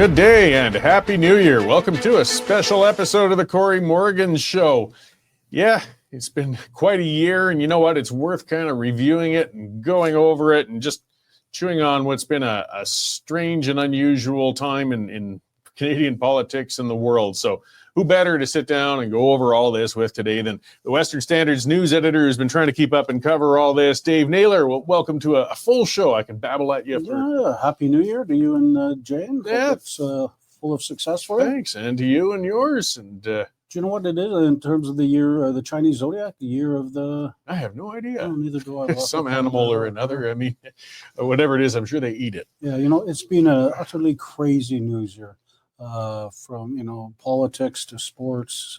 Good day and Happy New Year. Welcome to a special episode of the Cory Morgan Show. Yeah, it's been quite a year, and you know what? It's worth kind of reviewing it and going over it and just chewing on what's been a strange and unusual time in Canadian politics and the world. So who better to sit down and go over all this with today than the Western Standard's news editor who's been trying to keep up and cover all this, Dave Naylor. Well, welcome to a full show. I can babble at you. Happy New Year to you and Jane. Yeah. It's full of success for you. Thanks, and to you and yours. And do you know what it is in terms of the year, the Chinese zodiac, the year of the... I have no idea. Oh, neither do I. Some animal or another. I mean, whatever it is, I'm sure they eat it. Yeah, it's been a utterly crazy news year. From politics to sports,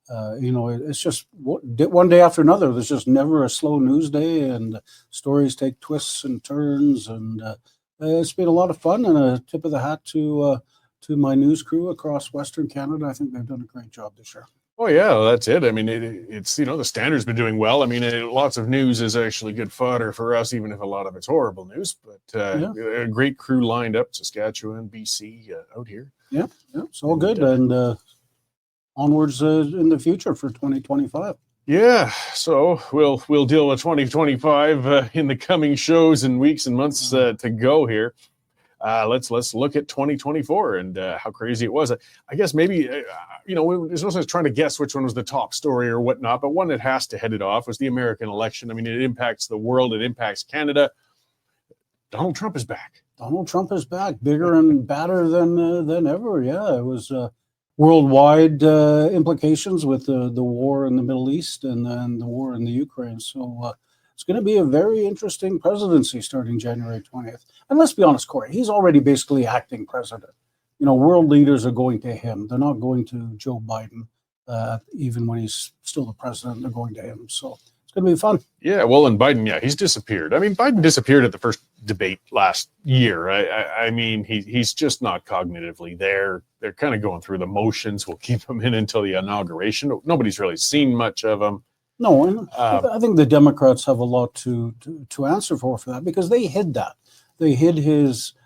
it's just one day after another. There's just never a slow news day, and stories take twists and turns, and it's been a lot of fun. And a tip of the hat to my news crew across Western Canada. I think they've done a great job this year. Oh yeah, that's it. I mean, it's the Standard's been doing well. I mean, lots of news is actually good fodder for us, even if a lot of it's horrible news. But a great crew lined up: Saskatchewan, BC, out here. Yeah, it's all good, and onwards in the future for 2025. Yeah, so we'll deal with 2025 in the coming shows and weeks and months to go here. Let's look at 2024 and how crazy it was. I guess maybe there's no sense trying to guess which one was the top story or whatnot, but one that has to head it off was the American election. I mean, it impacts the world, it impacts Canada. Donald Trump is back. Donald Trump is back, bigger and badder than ever. Yeah, it was worldwide implications with the war in the Middle East and then the war in the Ukraine. So it's going to be a very interesting presidency starting January 20th. And let's be honest, Cory, he's already basically acting president. World leaders are going to him. They're not going to Joe Biden, even when he's still the president. They're going to him. So it's going to be fun. Yeah, well, and Biden, he's disappeared. I mean, Biden disappeared at the first debate last year. I mean, he's just not cognitively there. They're kind of going through the motions. We'll keep him in until the inauguration. Nobody's really seen much of him. No, and I think the Democrats have a lot to answer for that, because they hid that. They hid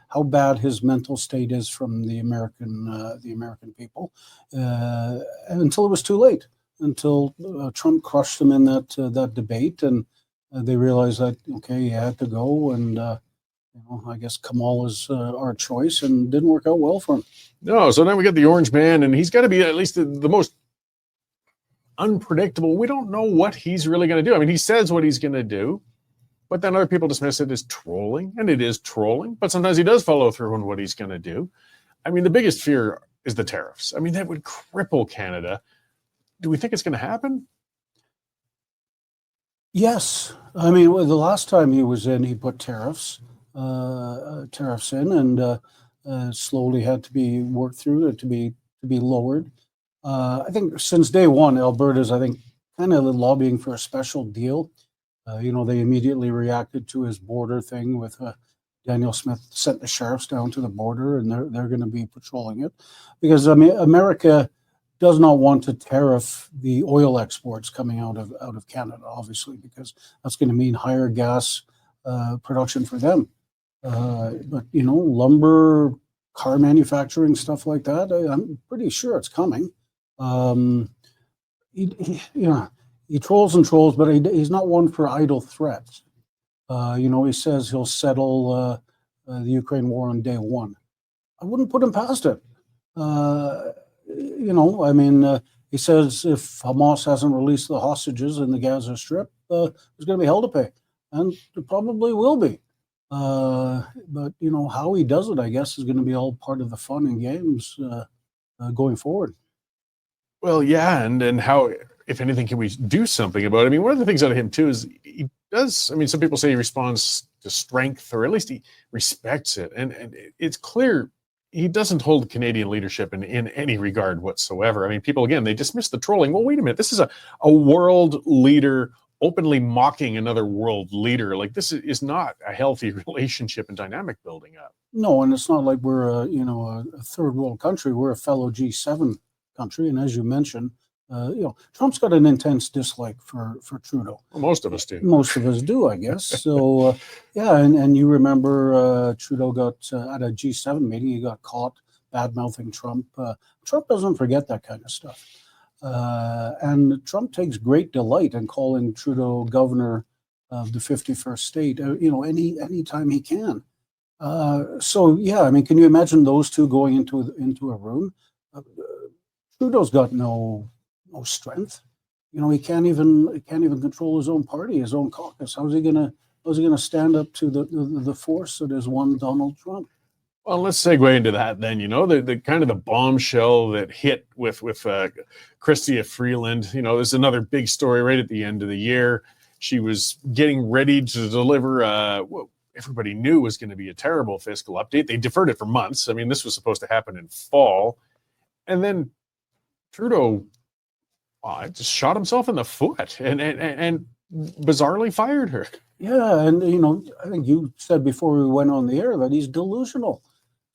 how bad his mental state is from the American people until it was too late. Until Trump crushed him in that debate, and they realized that he had to go, and I guess Kamal is our choice, and didn't work out well for him. No, so now we got the Orange Man, and he's got to be at least the most unpredictable. We don't know what he's really going to do. I mean, he says what he's going to do, but then other people dismiss it as trolling, and it is trolling, but sometimes he does follow through on what he's going to do. I mean, the biggest fear is the tariffs. I mean, that would cripple Canada. Do we think it's going to happen? Yes. I mean, the last time he was in, he put tariffs in, and slowly had to be worked through to be lowered. I think since day one, Alberta's, kind of lobbying for a special deal. They immediately reacted to his border thing with Daniel Smith sent the sheriffs down to the border, and they're going to be patrolling it, because America does not want to tariff the oil exports coming out of Canada, obviously, because that's going to mean higher gas production for them. But lumber, car manufacturing, stuff like that, I'm pretty sure it's coming. He trolls and trolls, but he's not one for idle threats. He says he'll settle the Ukraine war on day one. I wouldn't put him past it. He says if Hamas hasn't released the hostages in the Gaza Strip, there's going to be hell to pay, and there probably will be. But how he does it, I guess, is going to be all part of the fun and games going forward. Well, yeah, and how, if anything, can we do something about it? I mean, one of the things out of him too is he does. I mean, some people say he responds to strength, or at least he respects it, and it's clear he doesn't hold Canadian leadership in any regard whatsoever. I mean, people, again, they dismiss the trolling. Well, wait a minute. This is a world leader openly mocking another world leader. Like, this is not a healthy relationship and dynamic building up. No, and it's not like we're a third world country. We're a fellow G7 country. And as you mentioned, Trump's got an intense dislike for Trudeau. Well, most of us do. Most of us do, I guess. So, and you remember Trudeau got, at a G7 meeting, he got caught bad-mouthing Trump. Trump doesn't forget that kind of stuff. And Trump takes great delight in calling Trudeau governor of the 51st state, any time he can. So yeah, I mean, can you imagine those two going into a room? Trudeau's got no strength. He can't even control his own party, his own caucus. How's he gonna stand up to the force that is one Donald Trump? Well, let's segue into that then. The kind of the bombshell that hit with Chrystia Freeland. There's another big story right at the end of the year. She was getting ready to deliver what everybody knew was going to be a terrible fiscal update. They deferred it for months. I mean, this was supposed to happen in fall, and then Trudeau just shot himself in the foot and bizarrely fired her. Yeah, and I think you said before we went on the air that he's delusional.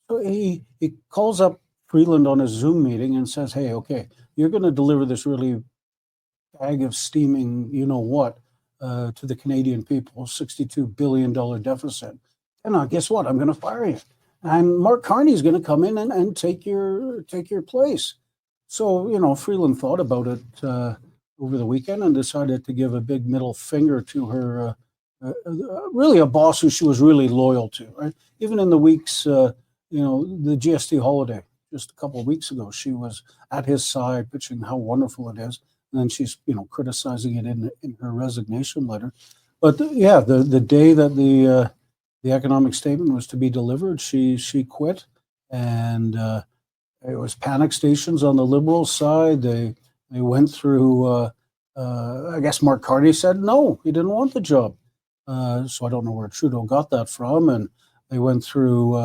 So he calls up Freeland on a Zoom meeting and says, "Hey, okay, you're going to deliver this really bag of steaming, to the Canadian people, $62 billion deficit. And guess what? I'm going to fire you, and Mark Carney's going to come in and take your place." So Freeland thought about it over the weekend and decided to give a big middle finger to her. Really a boss who she was really loyal to, right? Even in the weeks, the GST holiday, just a couple of weeks ago, she was at his side, pitching how wonderful it is. And then she's, criticizing it in her resignation letter. But the day that the economic statement was to be delivered, she quit. And it was panic stations on the Liberal side. They went through, I guess Mark Carney said no, he didn't want the job. So I don't know where Trudeau got that from. And they went through,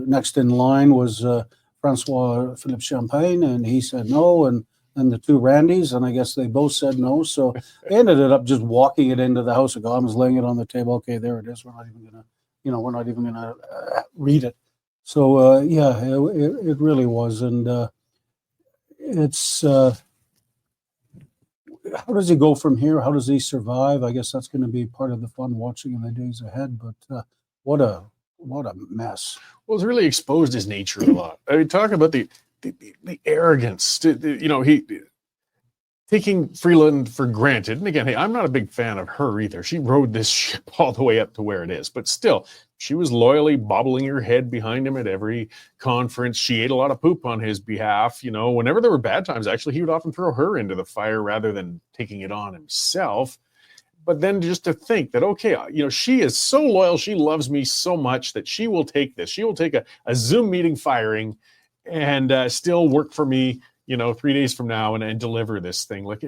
next in line was Francois Philippe Champagne, and he said no. And the two Randys, and I guess they both said no. So they ended up just walking it into the House of Commons, laying it on the table. Okay, there it is. We're not even gonna, read it. So it really was, and it's. How does he go from here? How does he survive? I guess that's going to be part of the fun watching in the days ahead. But what a mess. Well, it's really exposed his nature a lot. I mean, talking about the arrogance. He taking Freeland for granted. And again, hey, I'm not a big fan of her either. She rode this ship all the way up to where it is. But still, she was loyally bobbling her head behind him at every conference. She ate a lot of poop on his behalf. Whenever there were bad times, actually, he would often throw her into the fire rather than taking it on himself. But then just to think that, okay, she is so loyal. She loves me so much that she will take this. She will take a Zoom meeting firing and still work for me, 3 days from now and deliver this thing. Like,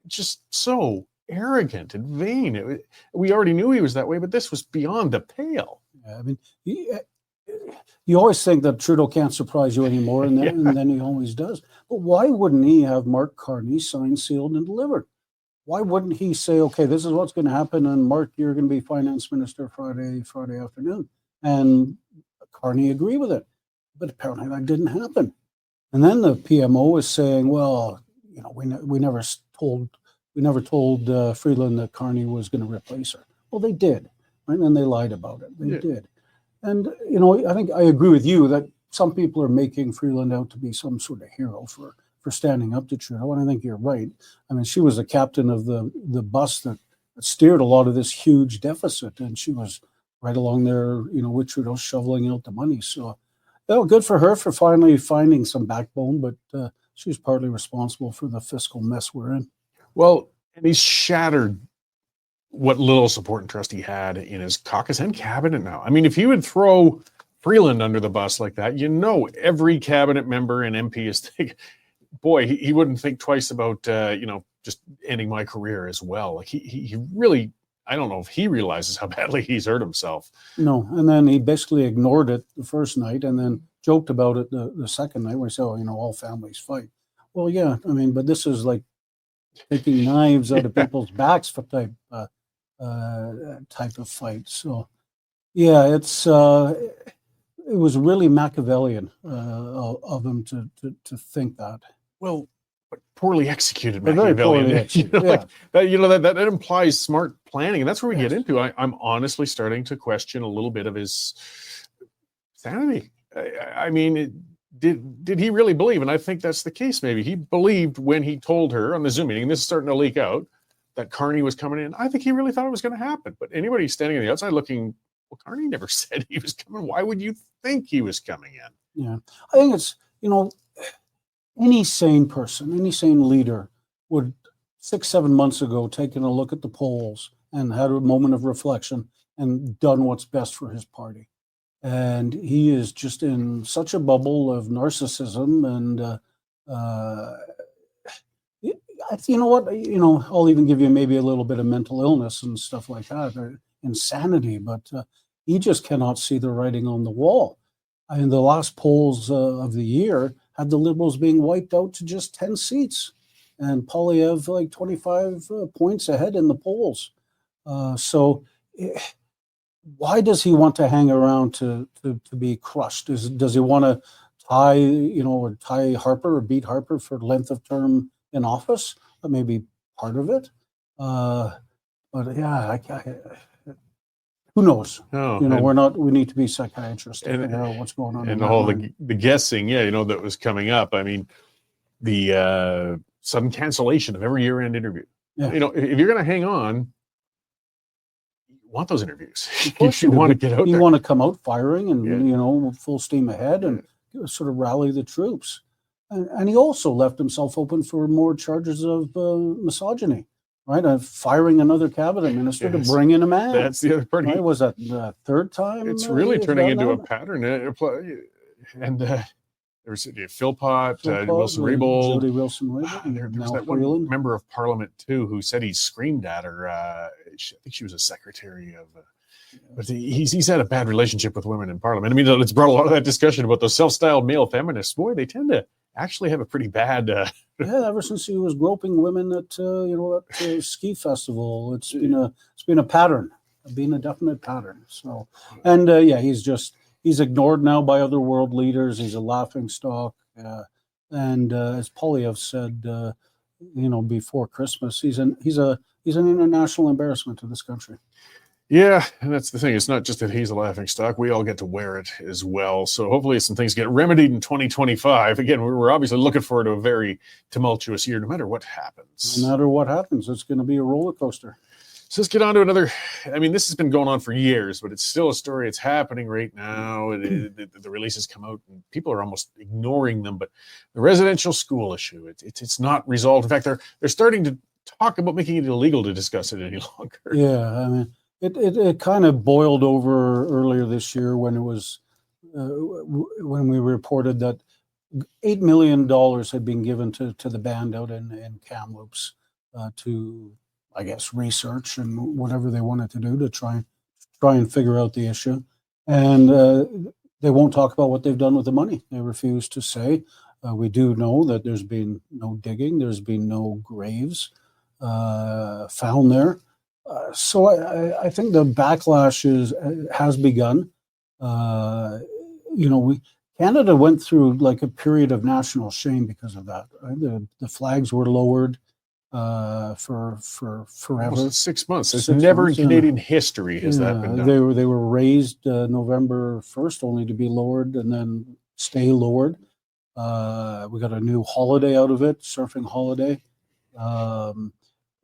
just so arrogant and vain. We already knew he was that way, but this was beyond the pale. Yeah, I mean, you always think that Trudeau can't surprise you anymore, and then he always does. But why wouldn't he have Mark Carney signed, sealed, and delivered? Why wouldn't he say, okay, this is what's going to happen, and Mark, you're going to be finance minister Friday afternoon, and Carney agree with it? But apparently that didn't happen. And then the PMO is saying, well, we never told Freeland that Carney was going to replace her. Well, they did, right? And they lied about it. They did. And, I think I agree with you that some people are making Freeland out to be some sort of hero for standing up to Trudeau. And I think you're right. I mean, she was the captain of the bus that steered a lot of this huge deficit. And she was right along there, with Trudeau shoveling out the money. So, good for her for finally finding some backbone, but she was partly responsible for the fiscal mess we're in. Well, and he's shattered what little support and trust he had in his caucus and cabinet now. I mean, if he would throw Freeland under the bus like that, every cabinet member and MP is thinking, boy, he wouldn't think twice about, just ending my career as well. Like he really, I don't know if he realizes how badly he's hurt himself. No, and then he basically ignored it the first night and then joked about it the second night where he said, all families fight. Well, yeah, I mean, but this is like taking knives out of people's backs for type of fight. So, yeah, it was really Machiavellian of him to think that. Well, but poorly executed Machiavellian. Very poorly executed. That implies smart planning, and that's where we get into. I'm honestly starting to question a little bit of his sanity. I mean, did he really believe? And I think that's the case. Maybe he believed when he told her on the Zoom meeting, this is starting to leak out, that Carney was coming in. I think he really thought it was going to happen. But anybody standing on the outside looking, well, Carney never said he was coming. Why would you think he was coming in? Yeah, I think it's, any sane person, any sane leader would 6-7 months ago taken a look at the polls and had a moment of reflection and done what's best for his party. And he is just in such a bubble of narcissism and you know what? I'll even give you maybe a little bit of mental illness and stuff like that, or insanity. But he just cannot see the writing on the wall. I mean, the last polls of the year had the Liberals being wiped out to just 10 seats, and Poilievre like 25 points ahead in the polls. Why does he want to hang around to be crushed? Does he want to tie Harper or beat Harper for length of term in office? That may be part of it. But yeah, who knows? No, we need to be psychiatrists to figure out what's going on. And all the guessing, that was coming up. I mean, the sudden cancellation of every year-end interview. Yeah. If you're going to hang on, you want those interviews. Of course you want to get out. You want to come out firing and full steam ahead and sort of rally the troops. And he also left himself open for more charges of misogyny, right? Firing another cabinet minister to bring in a man. That's the other part. Right? Was that the third time? It's really turning into a pattern. And there was Philpott, Wilson-Raybould. Jody Wilson-Raybould. There was that one member of Parliament, too, who said he screamed at her. I think she was a secretary of... But he's had a bad relationship with women in Parliament. I mean, it's brought a lot of that discussion about those self-styled male feminists. Boy, they tend to actually have a pretty bad... Yeah, ever since he was groping women at that ski festival, it's been a pattern, a definite pattern. So, and he's ignored now by other world leaders. He's a laughingstock, and as Poilievre said, before Christmas, he's an international embarrassment to this country. Yeah, and that's the thing. It's not just that he's a laughingstock. We all get to wear it as well. So hopefully some things get remedied in 2025. Again, we're obviously looking forward to a very tumultuous year, no matter what happens. No matter what happens, it's going to be a roller coaster. So let's get on to another. I mean, this has been going on for years, but it's still a story. It's happening right now. The releases come out, and people are almost ignoring them. But the residential school issue, it's not resolved. In fact, they're starting to talk about making it illegal to discuss it any longer. Yeah, I mean. It kind of boiled over earlier this year when it was when we reported that $8 million had been given to the band out in Kamloops to, I guess, research and whatever they wanted to do to try and figure out the issue. And they won't talk about what they've done with the money. They refuse to say. We do know that there's been no digging. There's been no graves found there. So I think the backlash has begun. Canada went through like a period of national shame because of that. Right? The flags were lowered for forever. Almost 6 months. There's never in Canadian history has that been done. They were raised November 1st, only to be lowered and then stay lowered. We got a new holiday out of it, surfing holiday.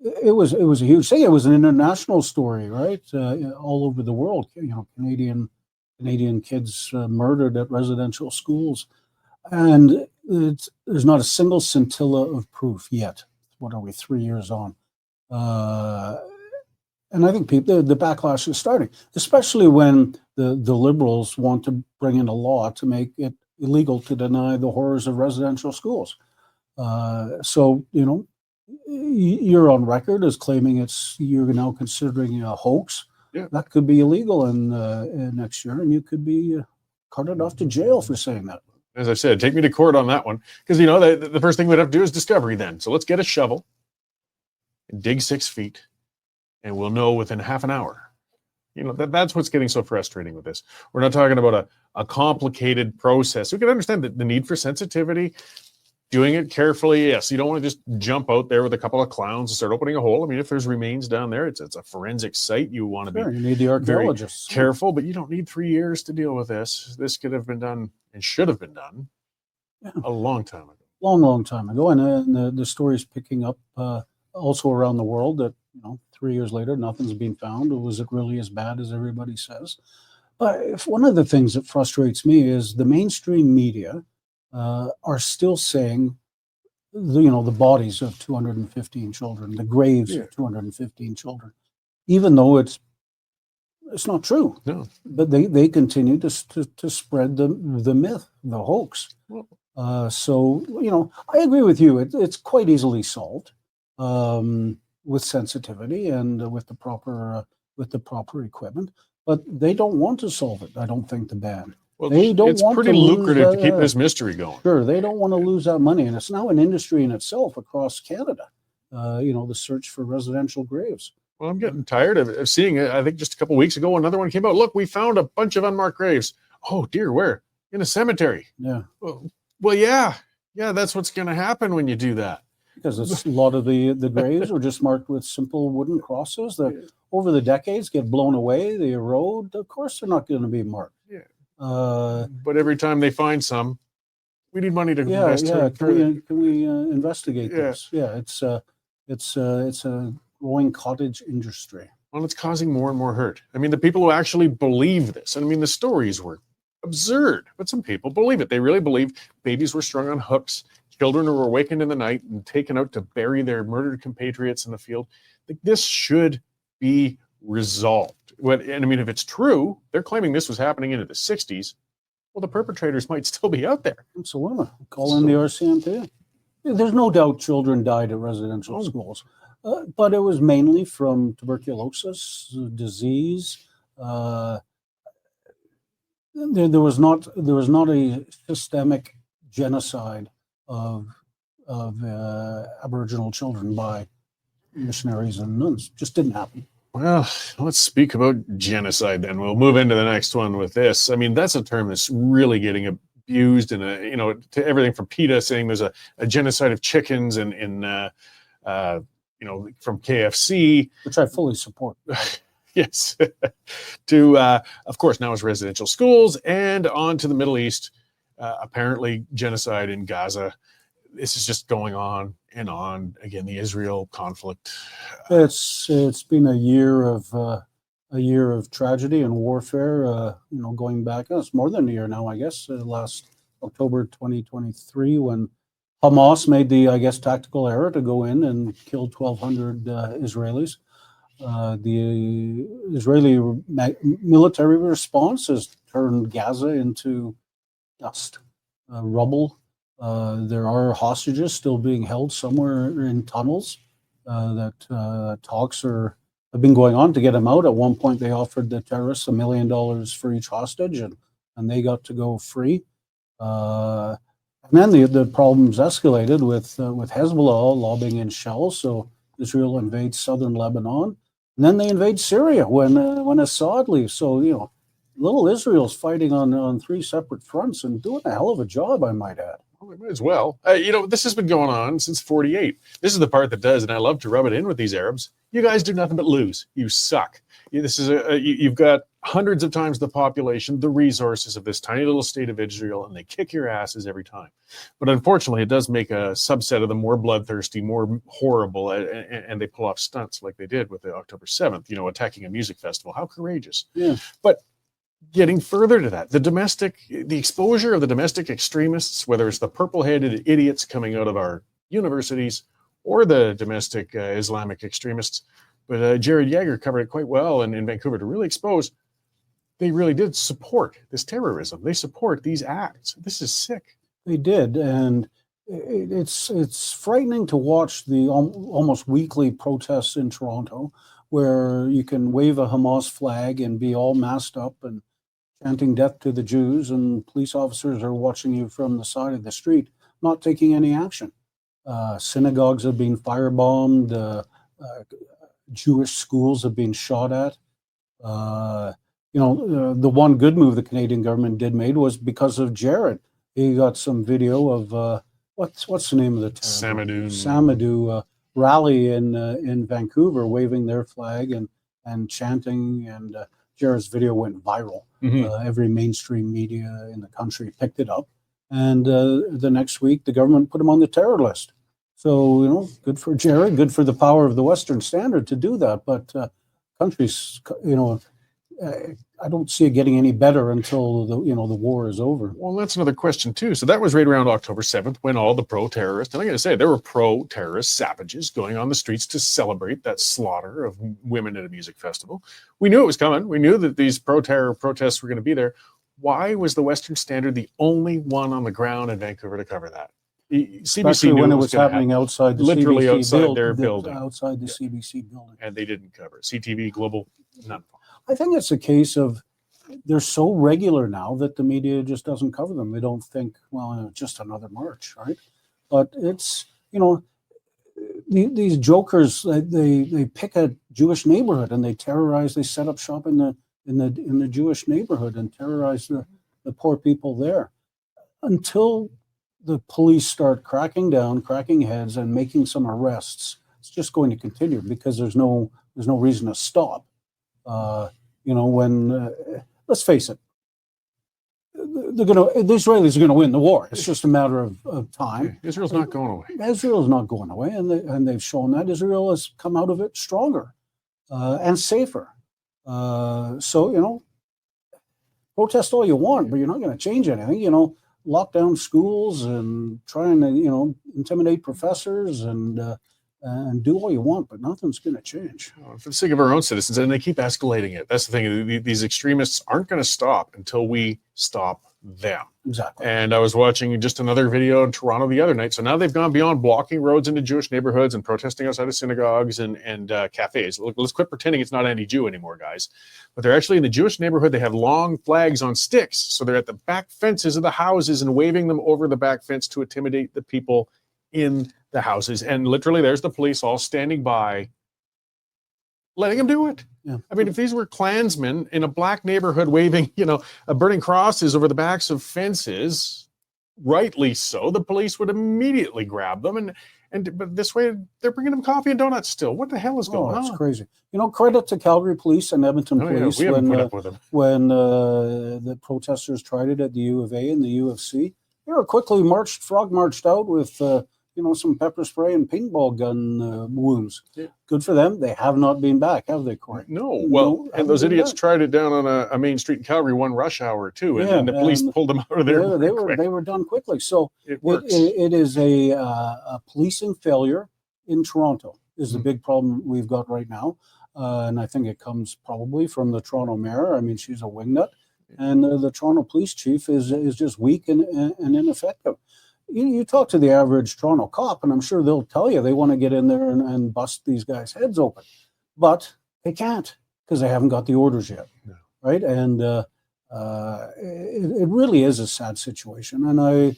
It was a huge thing. It was an international story, right? All over the world, Canadian kids murdered at residential schools, and there's not a single scintilla of proof yet. What are we, 3 years on? And I think the backlash is starting, especially when the Liberals want to bring in a law to make it illegal to deny the horrors of residential schools. You're on record as claiming you're now considering a hoax. Yeah. That could be illegal in next year, and you could be carted off to jail for saying that. As I said, take me to court on that one, because the first thing we'd have to do is discovery then. So let's get a shovel and dig 6 feet, and we'll know within half an hour. That's what's getting so frustrating with this. We're not talking about a complicated process. We can understand the need for sensitivity. doing it carefully. Yes, you don't want to just jump out there with a couple of clowns and start opening a hole. I mean, if there's remains down there, it's a forensic site. You want to be Sure, you need the very archaeologists. careful, but you don't need 3 years to deal with this. This could have been done and should have been done a long time ago. Long time ago. And the story's picking up also around the world that, 3 years later, nothing's been found. Was it really as bad as everybody says? But if one of the things that frustrates me is the mainstream media are still saying, the bodies of 215 children, the graves of 215 children, even though it's not true. No. But they continue to spread the myth, the hoax. So, I agree with you. It's quite easily solved with sensitivity and with the proper equipment. But they don't want to solve it. I don't think the band. Well, they don't it's want pretty to lucrative to keep this mystery going. Sure, they don't want to lose that money, and it's now an industry in itself across Canada. The search for residential graves. Well, I'm getting tired of seeing it. I think just a couple of weeks ago, another one came out. Look, we found a bunch of unmarked graves. Oh dear, where? In a cemetery. Yeah. Well, yeah, that's what's going to happen when you do that. Because a lot of the graves were just marked with simple wooden crosses that over the decades get blown away, they erode. Of course, they're not going to be marked. Yeah. But every time they find some, we need money to invest. Can we investigate this? Yeah, it's a growing cottage industry. Well, it's causing more and more hurt. I mean, the people who actually believe this, and I mean, the stories were absurd, but some people believe it. They really believe babies were strung on hooks, children who were awakened in the night and taken out to bury their murdered compatriots in the field. This should be resolved. And I mean, if it's true, they're claiming this was happening into the 60s. Well, the perpetrators might still be out there. Absolutely. Call in the RCMP. There's no doubt children died at residential schools, but it was mainly from tuberculosis, disease. There was not a systemic genocide of Aboriginal children by missionaries and nuns. Just didn't happen. Well, let's speak about genocide then. We'll move into the next one with this. I mean, that's a term that's really getting abused, and to everything from PETA saying there's a genocide of chickens from KFC, which I fully support. Yes, to of course now it's residential schools, and on to the Middle East. Apparently, genocide in Gaza. This is just going on and on. Again, the Israel conflict. It's been a year of tragedy and warfare. Going back, it's more than a year now, I guess. Last October 2023, when Hamas made the, tactical error to go in and kill 1,200 Israelis. The Israeli military response has turned Gaza into dust, rubble. There are hostages still being held somewhere in tunnels. That talks have been going on to get them out. At one point, they offered the terrorists $1 million for each hostage, and they got to go free. And then the problems escalated with Hezbollah lobbing in shells. So Israel invades southern Lebanon, and then they invade Syria when Assad leaves. So little Israel's fighting on 3 separate fronts and doing a hell of a job, I might add. Well, it might as well. This has been going on since 48. This is the part that does, and I love to rub it in with these Arabs. You guys do nothing but lose. You suck. You've got hundreds of times the population, the resources of this tiny little state of Israel, and they kick your asses every time. But unfortunately, it does make a subset of them more bloodthirsty, more horrible, and they pull off stunts like they did with the October 7th, attacking a music festival. How courageous. Yeah. But getting further to that, the exposure of the domestic extremists, whether it's the purple-headed idiots coming out of our universities or the domestic Islamic extremists, but Jared Yeager covered it quite well in Vancouver to really expose they really did support this terrorism. They support these acts. This is sick. They did, and it's frightening to watch the almost weekly protests in Toronto, where you can wave a Hamas flag and be all masked up and chanting death to the Jews, and police officers are watching you from the side of the street, not taking any action. Synagogues have been firebombed. Jewish schools have been shot at. The one good move the Canadian government made was because of Jared. He got some video of what's the name of the town? Samadou. Rally in Vancouver, waving their flag and chanting, and Jared's video went viral. Every mainstream media in the country picked it up, and the next week the government put him on the terror list. So good for Jared, good for the power of the Western Standard to do that. But countries, I don't see it getting any better until the war is over. Well, that's another question too. So that was right around October 7th when all the pro-terrorists, and I'm going to say there were pro-terrorist savages going on the streets to celebrate that slaughter of women at a music festival. We knew it was coming. We knew that these pro-terror protests were going to be there. Why was the Western Standard the only one on the ground in Vancouver to cover that? Especially when it was happening outside the literally CBC outside their building, outside the CBC building, and they didn't cover it. CTV, Global, none. I think it's a case of they're so regular now that the media just doesn't cover them. They don't think, well, just another march, right? But it's these jokers. They pick a Jewish neighborhood and they terrorize. They set up shop in the Jewish neighborhood and terrorize the poor people there until the police start cracking down, cracking heads, and making some arrests. It's just going to continue because there's no reason to stop. When let's face it, the Israelis are gonna win the war. It's just a matter of time. Israel's not going away. Israel's not going away, and they've shown that Israel has come out of it stronger and safer. So protest all you want, but you're not going to change anything. Lock down schools and try and intimidate professors and do all you want, but nothing's going to change. For the sake of our own citizens, and they keep escalating it. That's the thing. These extremists aren't going to stop until we stop them. Exactly. And I was watching just another video in Toronto the other night. So now they've gone beyond blocking roads into Jewish neighborhoods and protesting outside of synagogues and cafes. Look, let's quit pretending it's not anti-Jew anymore, guys. But they're actually in the Jewish neighborhood. They have long flags on sticks. So they're at the back fences of the houses and waving them over the back fence to intimidate the people in the houses. And literally there's the police all standing by, letting them do it. Yeah. I mean, if these were Klansmen in a black neighborhood waving, burning crosses over the backs of fences, rightly so, the police would immediately grab them. But this way, they're bringing them coffee and donuts still. What the hell is going on? It's crazy. Credit to Calgary Police and Edmonton Police we haven't put up with them. When the protesters tried it at the U of A and the U of C. They were quickly frog marched out with some pepper spray and paintball gun wounds. Yeah. Good for them. They have not been back, have they, Cory? No. Well, and those idiots tried it down on a main street in Calgary, one rush hour too, and the police pulled them out of there. They were done quickly. So it works. It is a policing failure in Toronto is the big problem we've got right now, and I think it comes probably from the Toronto mayor. I mean, she's a wingnut, and the Toronto police chief is just weak and ineffective. You talk to the average Toronto cop, and I'm sure they'll tell you they want to get in there and bust these guys' heads open. But they can't because they haven't got the orders yet, right? And it really is a sad situation. And I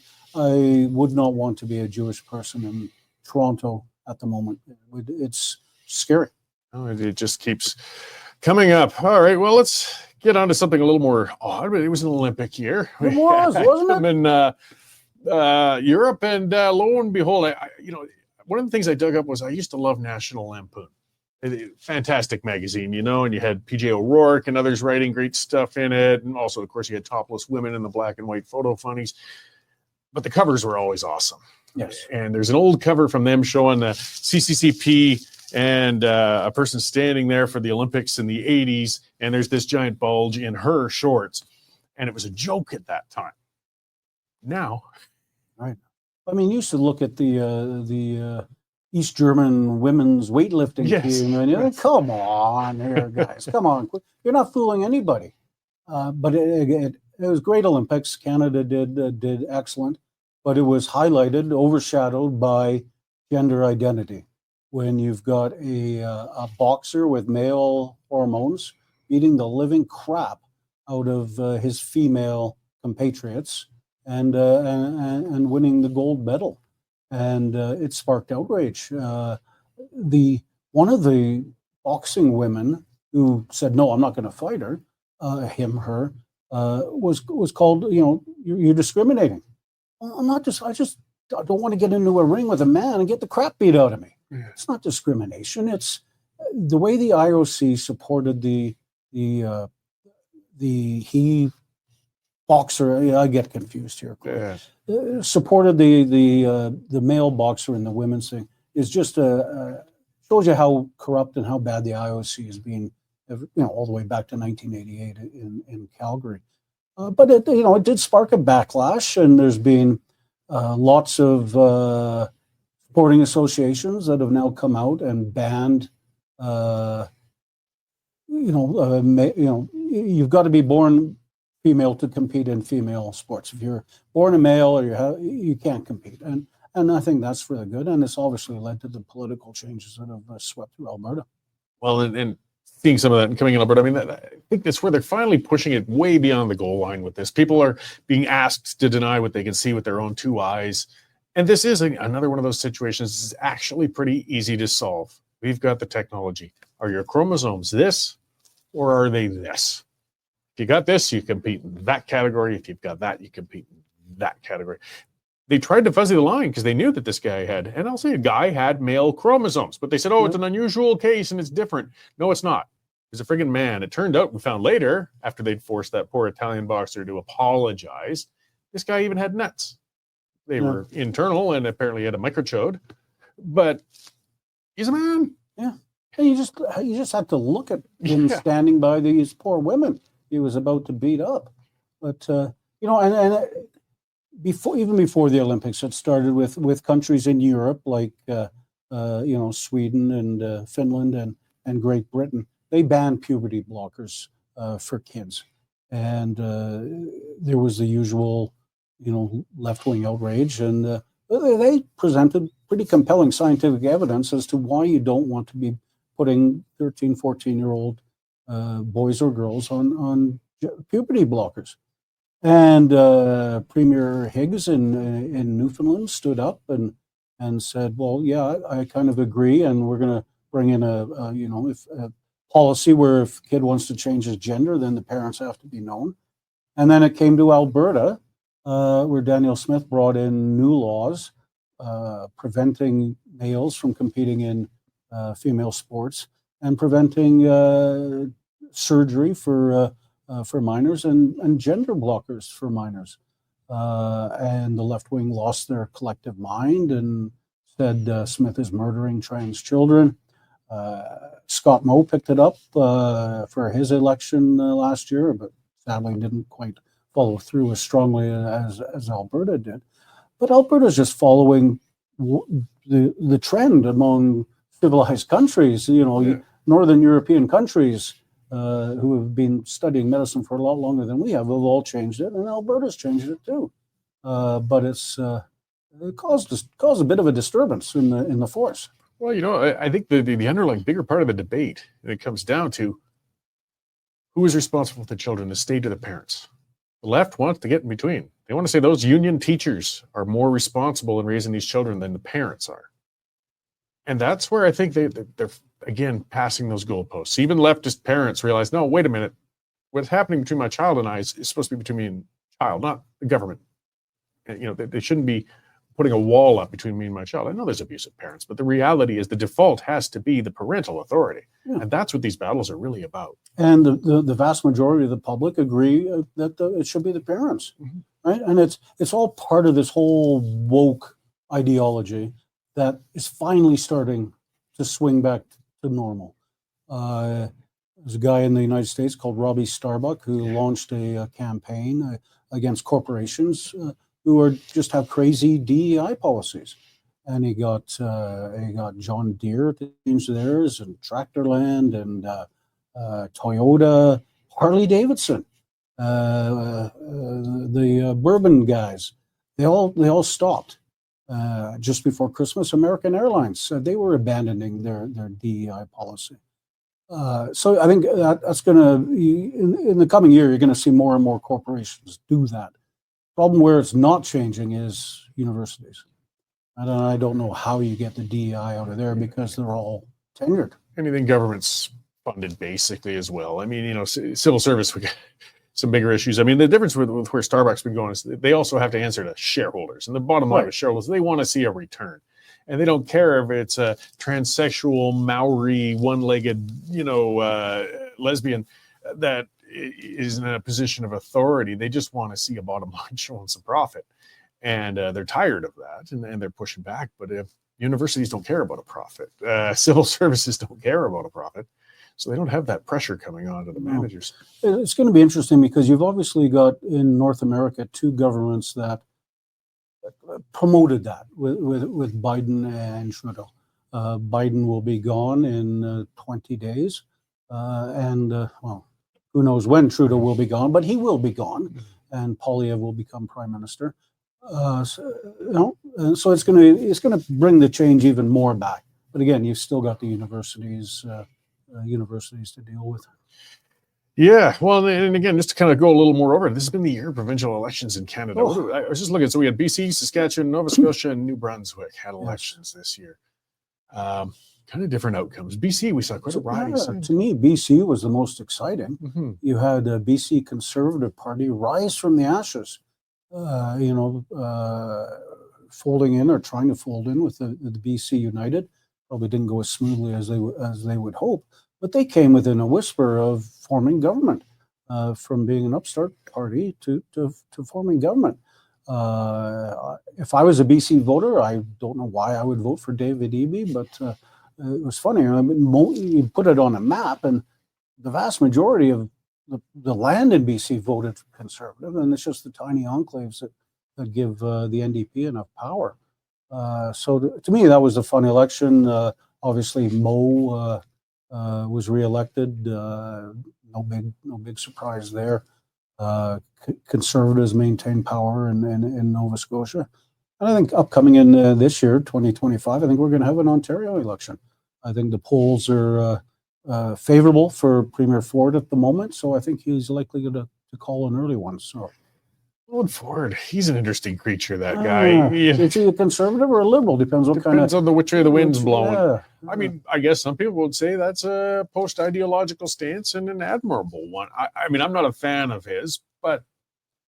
would not want to be a Jewish person in Toronto at the moment. It's scary. Oh, it just keeps coming up. All right, well, let's get on to something a little more odd, but it was an Olympic year. It was, wasn't it? Europe, and lo and behold, one of the things I dug up was I used to love National Lampoon, fantastic magazine, and you had PJ O'Rourke and others writing great stuff in it, and also, of course, you had topless women in the black and white photo funnies, but the covers were always awesome. Yes, and there's an old cover from them showing the CCCP and a person standing there for the Olympics in the 80s, and there's this giant bulge in her shorts, and it was a joke at that time. Now. Right. I mean, you used to look at the East German women's weightlifting team, and you're like, come on here, guys. Come on. You're not fooling anybody. But it was great Olympics. Canada did excellent, but it was highlighted, overshadowed by gender identity. When you've got a boxer with male hormones beating the living crap out of his female compatriots, and winning the gold medal, and it sparked outrage. One of the boxing women who said, "No, I'm not going to fight her," was called, "You're discriminating." Well, I'm not. I just don't want to get into a ring with a man and get the crap beat out of me. Yeah. It's not discrimination. It's the way the IOC supported the he boxer. I get confused here. Yeah. Supported the male boxer in the women's thing is just shows you how corrupt and how bad the IOC has been. All the way back to 1988 in Calgary. But it did spark a backlash, and there's been lots of sporting associations that have now come out and banned. You've got to be born female to compete in female sports. If you're born a male, or you can't compete, and I think that's for the good. And it's obviously led to the political changes that have swept through Alberta. Well, and seeing some of that coming in Alberta, I mean, I think that's where they're finally pushing it way beyond the goal line with this. People are being asked to deny what they can see with their own two eyes. And this is another one of those situations that's actually pretty easy to solve. We've got the technology. Are your chromosomes this, or are they this? If you got this, you compete in that category. If you've got that, you compete in that category. They tried to fuzzy the line because they knew that this guy had, and I'll say a guy had male chromosomes, but they said, it's an unusual case and it's different. No, it's not. He's a friggin' man. It turned out, we found later, after they'd forced that poor Italian boxer to apologize, this guy even had nuts. They were internal and apparently had a microchode, but he's a man. Yeah. And you just had to look at him standing by these poor women he was about to beat up. But, before the Olympics, it started with countries in Europe like Sweden and Finland and Great Britain. They banned puberty blockers for kids, and there was the usual left-wing outrage, and they presented pretty compelling scientific evidence as to why you don't want to be putting 13, 14-year-old boys or girls on puberty blockers. And Premier Higgs in Newfoundland stood up and said, well, yeah, I kind of agree, and we're going to bring in a policy where if a kid wants to change his gender, then the parents have to be known. And then it came to Alberta, where Daniel Smith brought in new laws preventing males from competing in female sports and preventing surgery for minors and gender blockers for minors. And the left wing lost their collective mind and said Smith is murdering trans children. Scott Moe picked it up for his election last year, but sadly didn't quite follow through as strongly as Alberta did. But Alberta's just following the trend among civilized countries, Northern European countries who have been studying medicine for a lot longer than we have all changed it, and Alberta's changed it too. But it caused a bit of a disturbance in the force. Well, I think the underlying bigger part of the debate, it comes down to who is responsible for the children, the state or the parents. The left wants to get in between. They want to say those union teachers are more responsible in raising these children than the parents are. And that's where I think they're again, passing those goalposts. Even leftist parents realize, no, wait a minute. What's happening between my child and I is supposed to be between me and child, not the government. And, they shouldn't be putting a wall up between me and my child. I know there's abusive parents, but the reality is the default has to be the parental authority. Yeah. And that's what these battles are really about. And the vast majority of the public agree that it should be the parents, right? And it's all part of this whole woke ideology that is finally starting to swing back to normal. There's a guy in the United States called Robbie Starbuck who launched a campaign against corporations who just have crazy DEI policies. And he got John Deere to change theirs, and Tractorland, and Toyota, Harley Davidson, the bourbon guys. They all stopped just before Christmas. American Airlines, they were abandoning their DEI policy. So I think that's going to, in the coming year, you're going to see more and more corporations do that. Problem where it's not changing is universities. I don't know how you get the DEI out of there because they're all tenured. Anything government's funded basically as well. I mean, civil service, some bigger issues. I mean, the difference with where Starbucks has been going is they also have to answer to shareholders. And the bottom line with shareholders, they want to see a return. And they don't care if it's a transsexual, Maori, one-legged, lesbian that is in a position of authority. They just want to see a bottom line showing some profit. And they're tired of that, and they're pushing back. But if universities don't care about a profit, civil services don't care about a profit, so they don't have that pressure coming on to the managers. It's going to be interesting because you've obviously got in North America 2 governments that promoted that with Biden and Trudeau. Biden will be gone in 20 days. Who knows when Trudeau will be gone, but he will be gone, and Poilievre will become prime minister. So it's going to bring the change even more back. But again, you've still got the universities to deal with. Yeah, well, and again, just to kind of go a little more over it, this has been the year of provincial elections in Canada. I was just looking, so we had BC, Saskatchewan, Nova Scotia, and New Brunswick had elections this year. Kind of different outcomes. BC, we saw quite a rise. To me, BC was the most exciting. You had a BC Conservative Party rise from the ashes, folding in or trying to fold in with the BC United. Probably didn't go as smoothly as they would hope, but they came within a whisper of forming government, from being an upstart party to forming government. If I was a BC voter, I don't know why I would vote for David Eby, but it was funny. I mean, you put it on a map, and the vast majority of the land in BC voted Conservative, and it's just the tiny enclaves that give the NDP enough power. So to me, that was a fun election. Obviously, Moe was reelected. No big surprise there. Conservatives maintain power in Nova Scotia. And I think upcoming in this year, 2025, I think we're going to have an Ontario election. I think the polls are favorable for Premier Ford at the moment, so I think he's likely to call an early one. So, Lord Ford, he's an interesting creature, that guy. Is he a conservative or a liberal? Depends on the which way the wind's blowing. Yeah. I mean, I guess some people would say that's a post-ideological stance and an admirable one. I mean, I'm not a fan of his, but,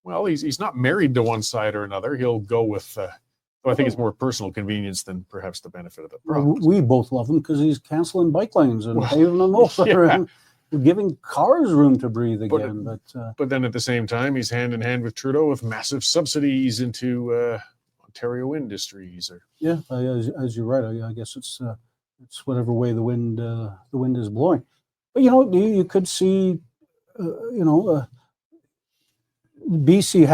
well, he's not married to one side or another. He'll go with, I think it's more personal convenience than perhaps the benefit of the product. We both love him because he's canceling bike lanes and paving them over and giving cars room to breathe again. But then at the same time, he's hand in hand with Trudeau with massive subsidies into Ontario industries. As you're right, I guess it's whatever way the wind is blowing. But you could see, BC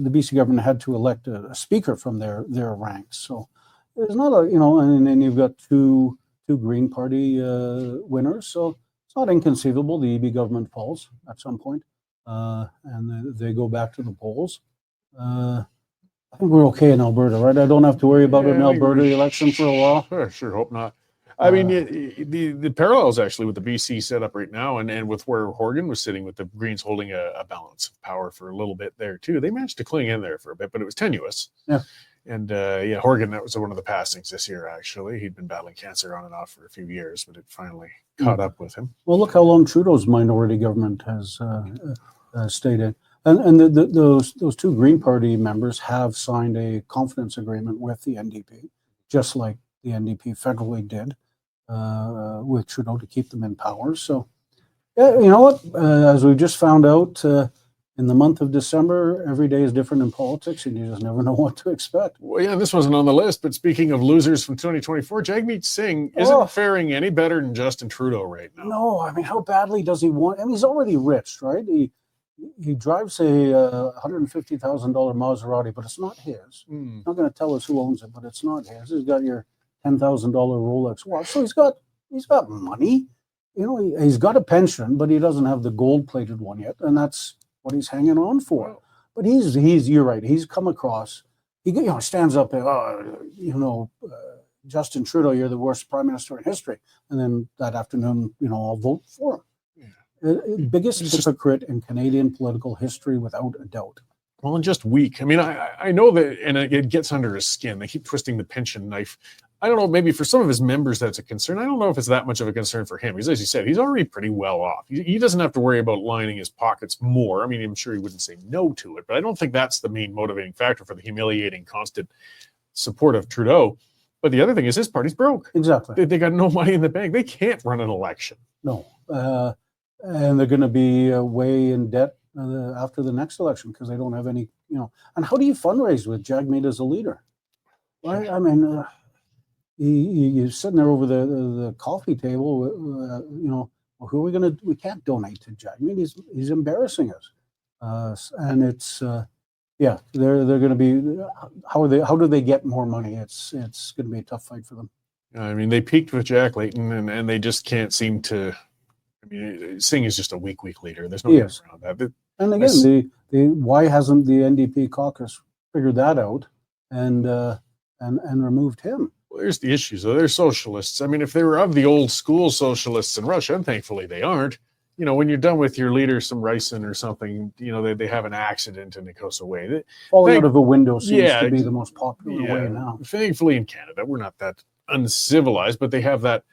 the BC government had to elect a speaker from their ranks. So there's not and then you've got two Green Party winners. So it's not inconceivable the EB government falls at some point, and they go back to the polls. I think we're okay in Alberta, right? I don't have to worry about an Alberta election for a while. I sure hope not. I mean, the parallels actually with the BC setup right now and with where Horgan was sitting with the Greens holding a balance of power for a little bit there too. They managed to cling in there for a bit, but it was tenuous. Yeah. And Horgan, that was one of the passings this year, actually. He'd been battling cancer on and off for a few years, but it finally caught up with him. Well, look how long Trudeau's minority government has stayed in. And those two Green Party members have signed a confidence agreement with the NDP, just like the NDP federally did with Trudeau to keep them in power. So, you know what? As we just found out, in the month of December, every day is different in politics, and you just never know what to expect. Well, yeah, this wasn't on the list, but speaking of losers from 2024, Jagmeet Singh isn't faring any better than Justin Trudeau right now. No, I mean, how badly does he want? I mean, he's already rich, right? He drives a $150,000 Maserati, but it's not his. He's not going to tell us who owns it, but it's not his. He's got your $10,000 Rolex watch, so he's got money. You know, he's got a pension, but he doesn't have the gold-plated one yet, and that's what he's hanging on for. Wow. But he's you're right. He's come across. He stands up and Justin Trudeau, you're the worst prime minister in history, and then that afternoon, I'll vote for him. Biggest hypocrite in Canadian political history, without a doubt. Well, and just weak. I mean, I know that, and it gets under his skin. They keep twisting the pension knife. I don't know, maybe for some of his members that's a concern. I don't know if it's that much of a concern for him. Because as you said, he's already pretty well off. He doesn't have to worry about lining his pockets more. I mean, I'm sure he wouldn't say no to it, but I don't think that's the main motivating factor for the humiliating constant support of Trudeau. But the other thing is his party's broke. Exactly. They got no money in the bank. They can't run an election. No. And they're going to be way in debt after the next election because they don't have any, And how do you fundraise with Jagmeet as a leader? Right? I mean, you're sitting there over the coffee table, well, who are we going to? We can't donate to Jagmeet. He's embarrassing us, and it's they're going to be. How do they get more money? It's going to be a tough fight for them. I mean, they peaked with Jack Layton, and they just can't seem to. I mean, Singh is just a weak leader. There's no getting around that. And again, why hasn't the NDP caucus figured that out and removed him? Well, there's the issue. So they're socialists. I mean, if they were of the old school socialists in Russia, and thankfully they aren't, when you're done with your leader, some ricin or something, they have an accident and it goes away. Falling out of a window seems to be the most popular way now. Thankfully in Canada, we're not that uncivilized, but they have that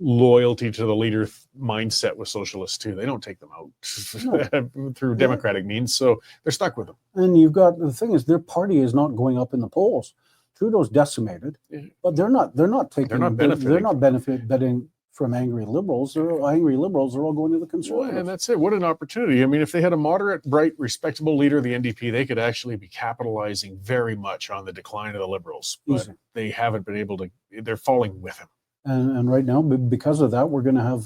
loyalty to the leader mindset with socialists too. They don't take them out through democratic means, so they're stuck with them. And you've got the thing is their party is not going up in the polls. Trudeau's decimated, but they're not benefiting from angry liberals. Angry liberals are all going to the Conservatives. Well, and that's it. What an opportunity. I mean, if they had a moderate, bright, respectable leader of the NDP, they could actually be capitalizing very much on the decline of the Liberals. But they haven't been able to. They're falling with him. And right now, because of that, we're going to have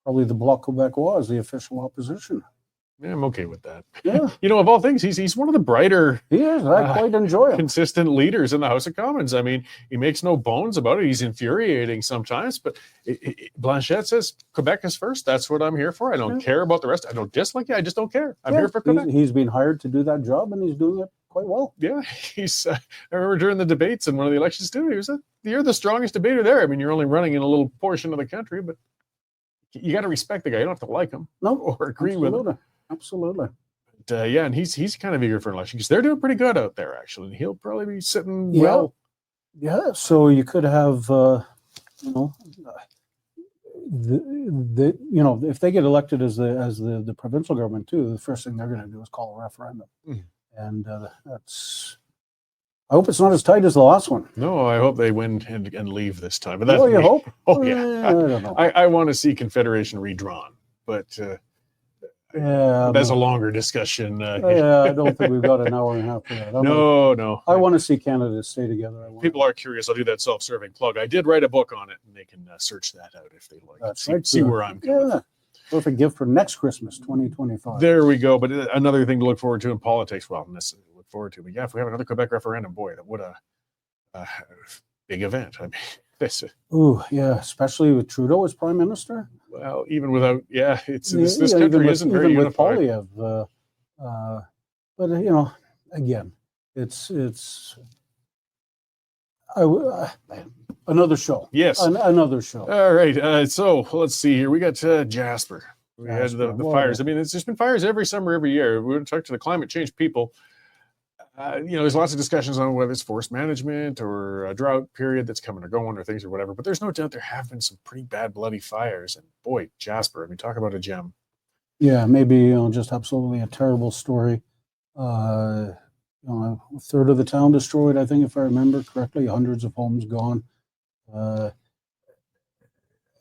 probably the Bloc Québécois as the official opposition. Yeah, I'm okay with that. Yeah. Of all things, he's one of the brighter. He is. I quite enjoy him. Consistent leaders in the House of Commons. I mean, he makes no bones about it. He's infuriating sometimes, but Blanchette says Quebec is first. That's what I'm here for. I don't care about the rest. I don't dislike it. I just don't care. I'm here for Quebec. He's been hired to do that job, and he's doing it quite well. Yeah, I remember during the debates in one of the elections too. He was you're the strongest debater there. I mean, you're only running in a little portion of the country, but you got to respect the guy. You don't have to like him, or agree with him. Absolutely. But, and he's kind of eager for an election because they're doing pretty good out there, actually. He'll probably be sitting well. Yeah, so you could have, if they get elected as the provincial government too, the first thing they're going to do is call a referendum. And I hope it's not as tight as the last one. No, I hope they win and leave this time. But you hope? Oh, yeah. I don't know. I want to see Confederation redrawn, but that's a longer discussion. I don't think we've got an hour and a half for that. No. I want to see Canada stay together. People are curious. I'll do that self-serving plug. I did write a book on it, and they can search that out if they like. That's right. See where I'm coming from. Perfect gift for next Christmas, 2025. There we go. But another thing to look forward to in politics. Well, necessarily look forward to. But yeah, if we have another Quebec referendum, boy, that would a big event. I mean, especially with Trudeau as Prime Minister. Well, even without, this country isn't very unified. Even with Poilievre, but again, it's another show. Yes, another show. All right. So let's see here. We got Jasper. We had the fires. I mean, there's been fires every summer, every year. We would talk to the climate change people. There's lots of discussions on whether it's forest management or a drought period that's coming or going or things or whatever. But there's no doubt there have been some pretty bad, bloody fires. And boy, Jasper, I mean, talk about a gem. Yeah, maybe just absolutely a terrible story. A third of the town destroyed, I think, if I remember correctly. Hundreds of homes gone. And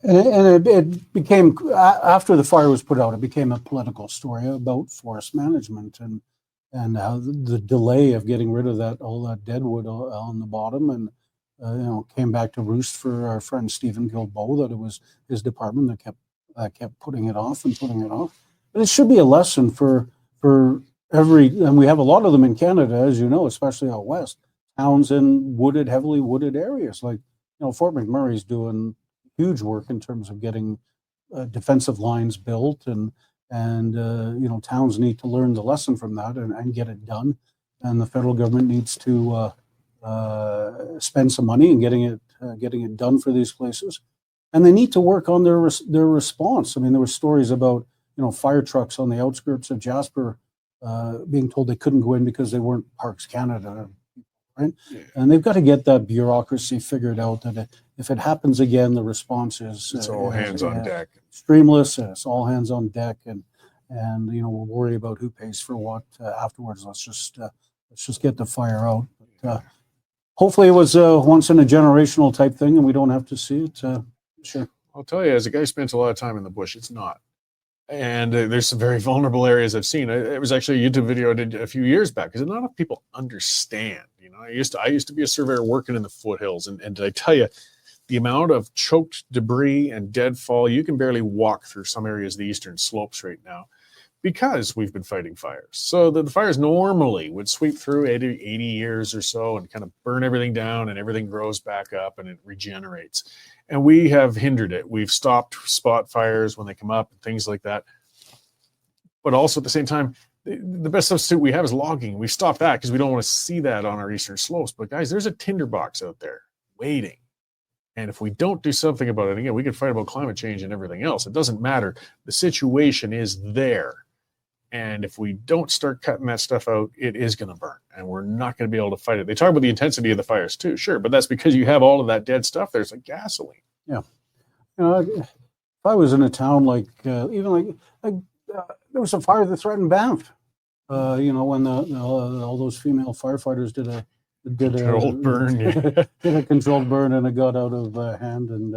it became, after the fire was put out, it became a political story about forest management and how the delay of getting rid of all that deadwood on the bottom, and came back to roost for our friend Stephen Guilbeault that it was his department that kept putting it off. But it should be a lesson for every, and we have a lot of them in Canada, as you know, especially out west, towns in heavily wooded areas. Like Fort McMurray's doing huge work in terms of getting defensive lines built, and towns need to learn the lesson from that and get it done. And the federal government needs to spend some money in getting it done for these places. And they need to work on their response. I mean, there were stories about fire trucks on the outskirts of Jasper being told they couldn't go in because they weren't Parks Canada. right? Yeah. And they've got to get that bureaucracy figured out that if it happens again, the response is It's all hands on deck. Streamless, and it's all hands on deck, and we'll worry about who pays for what afterwards. Let's just get the fire out. But, hopefully, it was once in a generational type thing, and we don't have to see it. Sure. I'll tell you, as a guy who spends a lot of time in the bush, it's not. And there's some very vulnerable areas I've seen. It was actually a YouTube video I did a few years back because not enough people understand. I used to be a surveyor working in the foothills, and did I tell you the amount of choked debris and deadfall? You can barely walk through some areas of the eastern slopes right now because we've been fighting fires. So the fires normally would sweep through 80 years or so and kind of burn everything down, and everything grows back up and it regenerates. And we have hindered it. We've stopped spot fires when they come up and things like that. But also at the same time, the best substitute we have is logging. We stopped that because we don't want to see that on our eastern slopes. But guys, there's a tinderbox out there waiting. And if we don't do something about it, again, we can fight about climate change and everything else. It doesn't matter. The situation is there. And if we don't start cutting that stuff out, it is going to burn, and we're not going to be able to fight it. They talk about the intensity of the fires too, sure, but that's because you have all of that dead stuff there. It's like gasoline. Yeah. If I was in a town like there was a fire that threatened Banff. When all those female firefighters did a controlled burn, did a controlled burn, and it got out of hand, and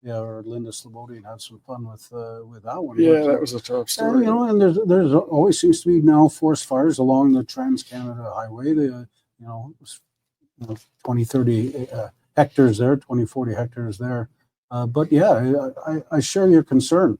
or Linda Slobodian had some fun with that one. Yeah, that was a tough story. And there's always seems to be now forest fires along the Trans-Canada Highway. 20, 30 hectares there, 20, 40 hectares there. But yeah, I share your concern.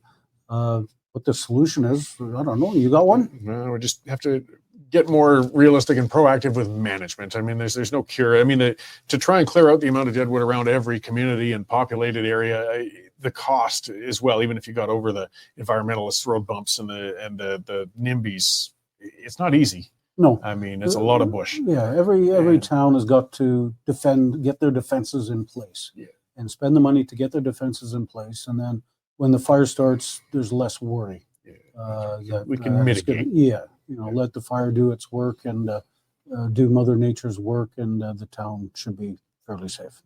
What the solution is, I don't know. You got one? No, we just have to get more realistic and proactive with management. I mean, there's no cure. I mean, to try and clear out the amount of deadwood around every community and populated area, the cost as well, even if you got over the environmentalist road bumps and the NIMBYs, it's not easy. No. I mean, it's a lot of bush. Yeah, every town has got to get their defenses in place. Yeah. And spend the money to get their defenses in place. And then when the fire starts, there's less worry. Yeah. We can mitigate. Let the fire do its work and do Mother Nature's work, and the town should be fairly safe.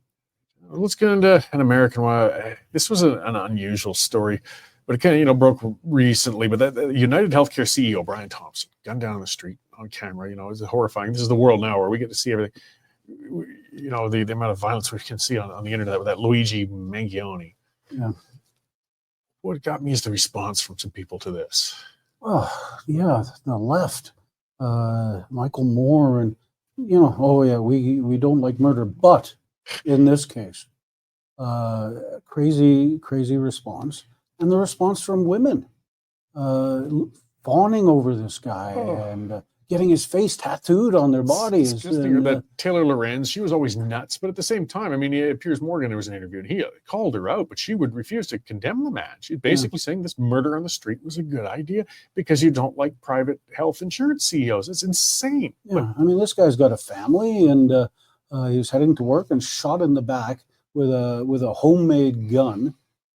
Let's get into an American one. This was an unusual story, but it kind of broke recently. But the United Healthcare CEO, Brian Thompson, gunned down on the street on camera. It's horrifying. This is the world now where we get to see everything. The amount of violence we can see on the internet with that Luigi Mangione. Yeah. What got me is the response from some people to this. Oh, yeah, the left, Michael Moore, and we don't like murder, but in this case, crazy response, and the response from women, fawning over this guy and getting his face tattooed on their bodies. That Taylor Lorenz, she was always nuts, but at the same time, I mean, Piers Morgan, there was an interview, and he called her out, but she would refuse to condemn the man. She's basically saying this murder on the street was a good idea because you don't like private health insurance CEOs. It's insane. Yeah, I mean, this guy's got a family, and he was heading to work and shot in the back with a homemade gun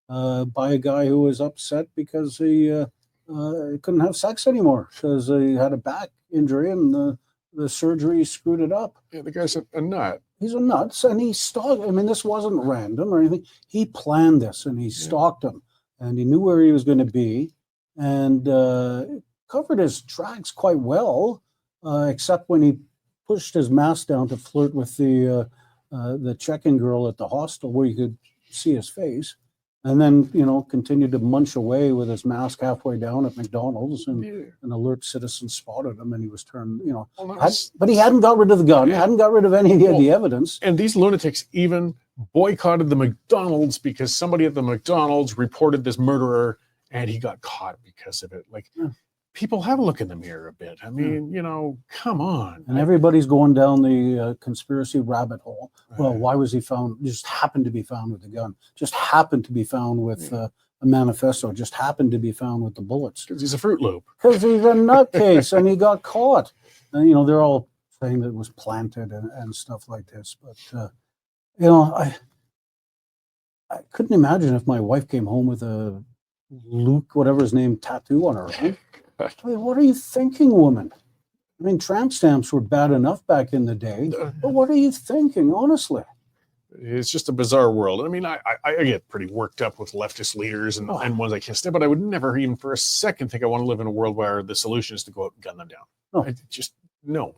by a guy who was upset because he couldn't have sex anymore because he had a back injury and the surgery screwed it up. Yeah, the guy's a nut. He's a nuts, and he stalked. I mean, this wasn't random or anything. He planned this, and he stalked him, and he knew where he was going to be, and covered his tracks quite well, except when he pushed his mask down to flirt with the check-in girl at the hostel, where you could see his face. And then, continued to munch away with his mask halfway down at McDonald's, and an alert citizen spotted him, and he was turned, but he hadn't got rid of the gun, hadn't got rid of any of the evidence. And these lunatics even boycotted the McDonald's because somebody at the McDonald's reported this murderer, and he got caught because of it. People have a look in the mirror a bit. I mean, come on. And everybody's going down the conspiracy rabbit hole. Well, why was he found? Just happened to be found with the gun. Just happened to be found with a manifesto. Just happened to be found with the bullets. Because he's a Fruit Loop. Because he's a nutcase and he got caught. And, they're all saying that it was planted and stuff like this. But, I couldn't imagine if my wife came home with a Luke, whatever his name, tattoo on her arm. I mean, what are you thinking, woman? I mean, tramp stamps were bad enough back in the day, but what are you thinking, honestly? It's just a bizarre world. I mean, I get pretty worked up with leftist leaders and ones I can't stand, but I would never even for a second think I want to live in a world where the solution is to go out and gun them down. No. No.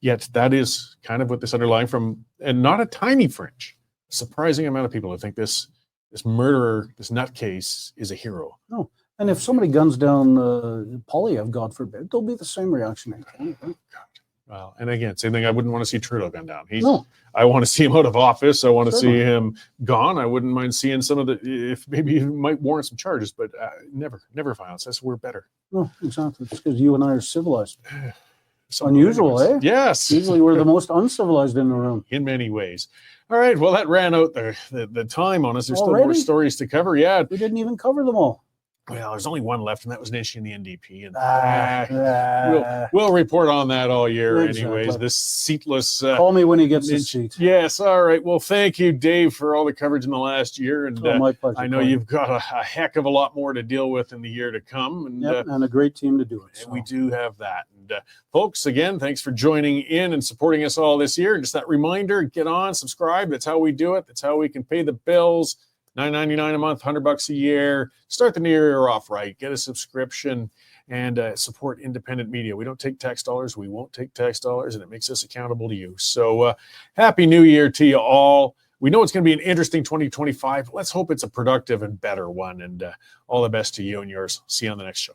Yet that is kind of what this underlying from, and not a tiny fringe, a surprising amount of people who think this murderer, this nutcase, is a hero. No. And if somebody guns down Polyev, God forbid, there'll be the same reaction in Canada. Well, and again, same thing. I wouldn't want to see Trudeau gunned down. No. I want to see him out of office. I want to Certainly. see him gone. I wouldn't mind seeing some of the, if maybe he might warrant some charges, but never violence. That's we're better. No, exactly. It's because you and I are civilized. So Unusual, eh? Yes. Usually we're the most uncivilized in the room. In many ways. All right. Well, that ran out the time on us. There's still more Already? stories to cover. Yeah. We didn't even cover them all. Well, there's only one left, and that was an issue in the NDP. And we'll report on that all year, Exactly. anyways. This seatless. Call me when he gets his seat. Yes. All right. Well, thank you, Dave, for all the coverage in the last year. And My pleasure. I know you've got a heck of a lot more to deal with in the year to come. And, and a great team to do it. So. We do have that. And folks, again, thanks for joining in and supporting us all this year. And just that reminder, get on, subscribe. That's how we do it. That's how we can pay the bills. $9.99 a month, $100 a year. Start the new year off right. Get a subscription and support independent media. We don't take tax dollars. We won't take tax dollars, and it makes us accountable to you. So happy New Year to you all. We know it's going to be an interesting 2025. Let's hope it's a productive and better one. And all the best to you and yours. See you on the next show.